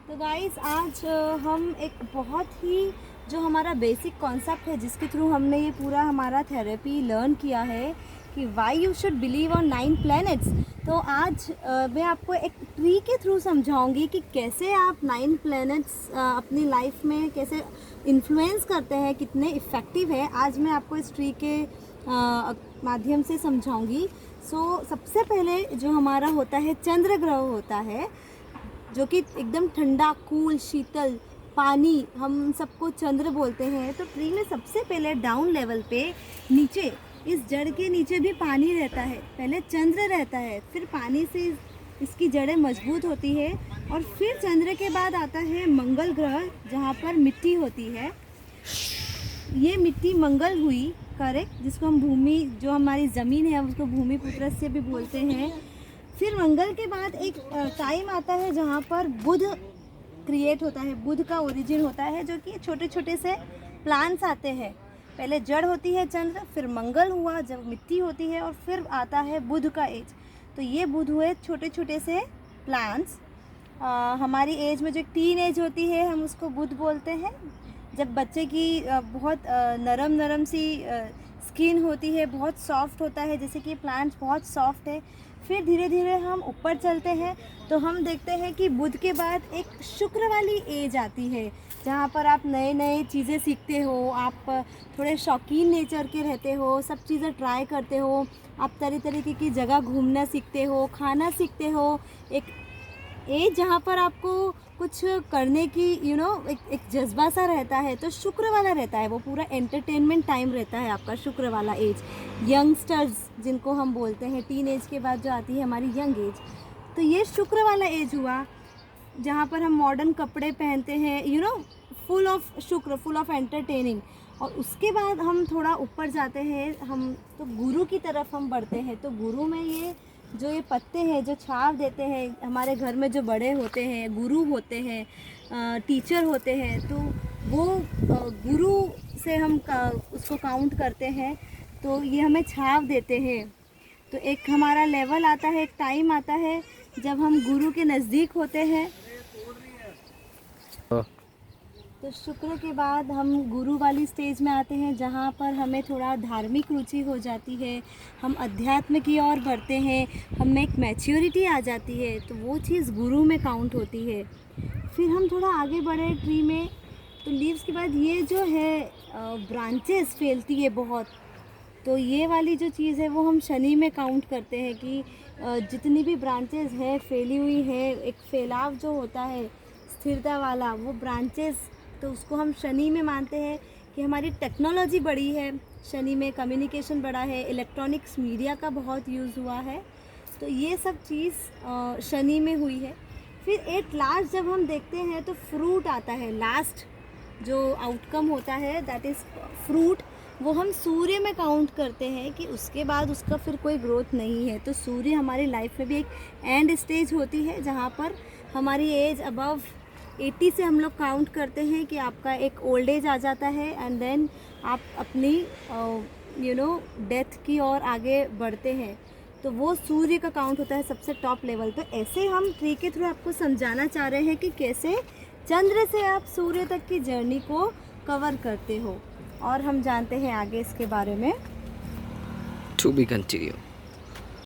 तो गाइस आज हम एक बहुत ही जो हमारा बेसिक कॉन्सेप्ट है जिसके थ्रू हमने ये पूरा हमारा थेरेपी लर्न किया है कि why you should believe on 9 planets. तो आज मैं आपको एक ट्री के थ्रू समझाऊंगी कि कैसे आप 9 प्लैनेट्स अपनी लाइफ में कैसे इन्फ्लुएंस करते हैं, कितने इफ़ेक्टिव है। आज मैं आपको इस ट्री के माध्यम से समझाऊंगी। सबसे पहले जो हमारा होता है चंद्र ग्रह होता है, जो कि एकदम ठंडा, कूल, शीतल पानी, हम सबको चंद्र बोलते हैं। तो ट्री में सबसे पहले डाउन लेवल पे नीचे इस जड़ के नीचे भी पानी रहता है। पहले चंद्र रहता है, फिर पानी से इसकी जड़ें मजबूत होती है और फिर चंद्र के बाद आता है मंगल ग्रह, जहाँ पर मिट्टी होती है। ये मिट्टी मंगल हुई, करेक्ट, जिसको हम भूमि, जो हमारी ज़मीन है उसको भूमि पुत्रस्य भी बोलते हैं। फिर मंगल के बाद एक टाइम आता है जहाँ पर बुध क्रिएट होता है, बुध का ओरिजिन होता है, जो कि छोटे छोटे से प्लांट्स आते हैं। पहले जड़ होती है चंद्र, फिर मंगल हुआ जब मिट्टी होती है, और फिर आता है बुध का एज। तो ये बुध हुए छोटे छोटे से प्लांट्स। हमारी एज में जो टीन एज होती है हम उसको बुध बोलते हैं। जब बच्चे की बहुत नरम नरम सी स्किन होती है, बहुत सॉफ्ट होता है, जैसे कि प्लांट्स बहुत सॉफ्ट है। फिर धीरे धीरे हम ऊपर चलते हैं तो हम देखते हैं कि बुध के बाद एक शुक्र वाली एज आती है, जहाँ पर आप नए नए चीज़ें सीखते हो, आप थोड़े शौकीन नेचर के रहते हो, सब चीज़ें ट्राई करते हो, आप तरह तरीके की जगह घूमना सीखते हो, खाना सीखते हो। एक एज जहाँ पर आपको कुछ करने की एक जज्बा सा रहता है, तो शुक्र वाला रहता है, वो पूरा एंटरटेनमेंट टाइम रहता है आपका शुक्र वाला एज। यंगस्टर्स जिनको हम बोलते हैं, टीन एज के बाद जो आती है हमारी यंग एज, तो ये शुक्र वाला एज हुआ, जहाँ पर हम मॉडर्न कपड़े पहनते हैं, फुल ऑफ शुक्र, फुल ऑफ एंटरटेनिंग। और उसके बाद हम थोड़ा ऊपर जाते हैं, हम तो गुरु की तरफ हम बढ़ते हैं। तो गुरु में ये पत्ते हैं जो छाव देते हैं, हमारे घर में जो बड़े होते हैं, गुरु होते हैं, टीचर होते हैं, तो वो गुरु से हम उसको काउंट करते हैं, तो ये हमें छाव देते हैं। तो एक हमारा लेवल आता है, एक टाइम आता है जब हम गुरु के नज़दीक होते हैं। तो शुक्र के बाद हम गुरु वाली स्टेज में आते हैं, जहाँ पर हमें थोड़ा धार्मिक रुचि हो जाती है, हम अध्यात्म की ओर बढ़ते हैं, हमें एक मैच्योरिटी आ जाती है, तो वो चीज़ गुरु में काउंट होती है। फिर हम थोड़ा आगे बढ़े ट्री में, तो लीव्स के बाद ये जो है ब्रांचेस फैलती है बहुत, तो ये वाली जो चीज़ है वो हम शनि में काउंट करते हैं कि जितनी भी ब्रांचेस है फैली हुई है, एक फैलाव जो होता है स्थिरता वाला, वो ब्रांचेस, तो उसको हम शनि में मानते हैं कि हमारी टेक्नोलॉजी बढ़ी है, शनि में कम्युनिकेशन बढ़ा है, इलेक्ट्रॉनिक्स मीडिया का बहुत यूज़ हुआ है, तो ये सब चीज़ शनि में हुई है। फिर एट लास्ट जब हम देखते हैं तो फ्रूट आता है, लास्ट जो आउटकम होता है दैट इज़ फ्रूट, वो हम सूर्य में काउंट करते हैं कि उसके बाद उसका फिर कोई ग्रोथ नहीं है। तो सूर्य हमारी लाइफ में भी एक एंड स्टेज होती है, जहाँ पर हमारी एज अबव 80 से हम लोग काउंट करते हैं कि आपका एक ओल्ड एज आ जाता है, एंड देन आप अपनी डेथ की ओर आगे बढ़ते हैं। तो वो सूर्य का काउंट होता है सबसे टॉप लेवल। तो ऐसे हम ट्री के थ्रू आपको समझाना चाह रहे हैं कि कैसे चंद्र से आप सूर्य तक की जर्नी को कवर करते हो, और हम जानते हैं आगे इसके बारे में। To be continued.